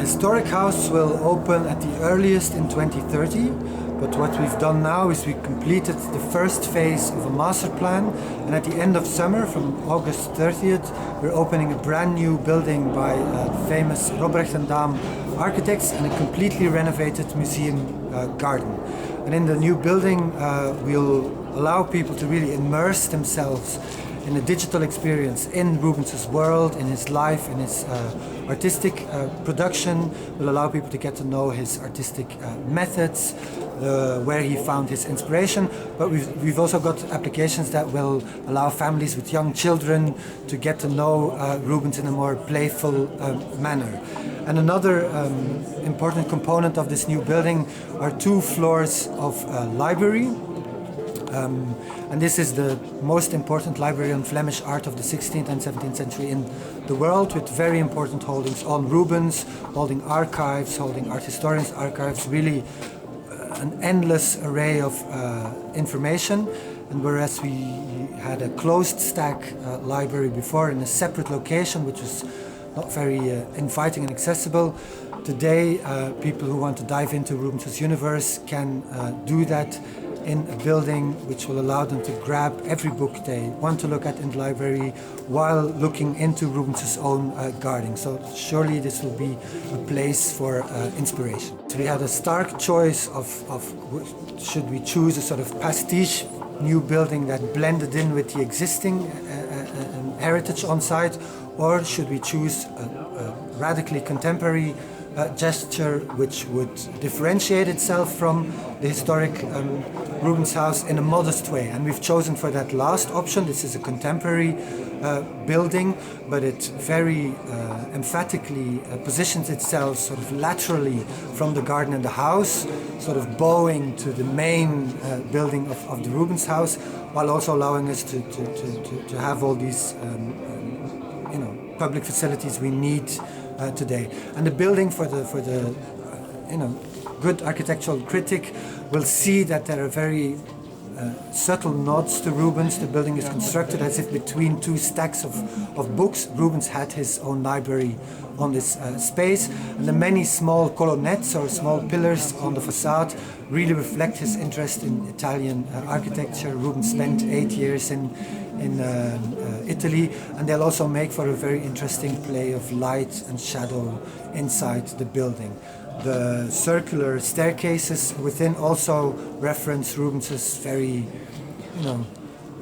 historic house will open at the earliest in 2030, but what we've done now is we completed the first phase of a master plan, and at the end of summer, from August 30th, we're opening a brand new building by famous Robrecht and Daam architects and a completely renovated museum garden. And in the new building we'll allow people to really immerse themselves in a digital experience in Rubens' world, in his life, in his artistic production. Will allow people to get to know his artistic methods, where he found his inspiration. But we've also got applications that will allow families with young children to get to know Rubens in a more playful manner. And another important component of this new building are 2 floors of library. And this is the most important library on Flemish art of the 16th and 17th century in the world, with very important holdings on Rubens, holding archives, holding art historians' archives, really an endless array of information. And whereas we had a closed stack library before in a separate location, which was not very inviting and accessible, today people who want to dive into Rubens' universe can do that in a building which will allow them to grab every book they want to look at in the library while looking into Rubens' own garden. So surely this will be a place for inspiration. So we had a stark choice of should we choose a sort of pastiche new building that blended in with the existing heritage on site, or should we choose a radically contemporary gesture which would differentiate itself from the historic Rubens house in a modest way. And we've chosen for that last option. This is a contemporary building, but it very emphatically positions itself sort of laterally from the garden and the house, sort of bowing to the main building of the Rubens house, while also allowing us to have all these public facilities we need today. And the building, for the good architectural critic, will see that there are very subtle nods to Rubens. The building is constructed as if between 2 stacks of books. Rubens had his own library on this space, and the many small colonnettes or small pillars on the facade really reflect his interest in Italian architecture. Rubens spent 8 years in Italy, and they'll also make for a very interesting play of light and shadow inside the building. The circular staircases within also reference Rubens' very,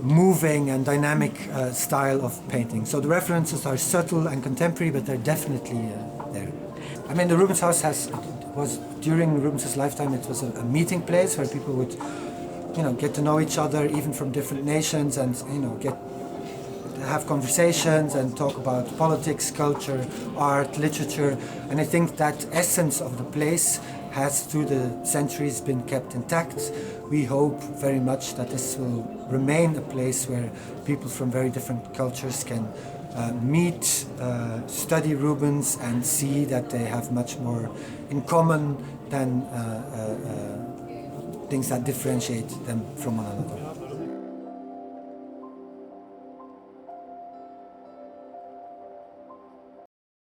moving and dynamic style of painting. So the references are subtle and contemporary, but they're definitely there. I mean, the Rubens house was during Rubens' lifetime. It was a meeting place where people would, get to know each other, even from different nations, and have conversations and talk about politics, culture, art, literature. And I think that essence of the place has through the centuries been kept intact. We hope very much that this will remain a place where people from very different cultures can meet, study Rubens, and see that they have much more in common than things that differentiate them from one another.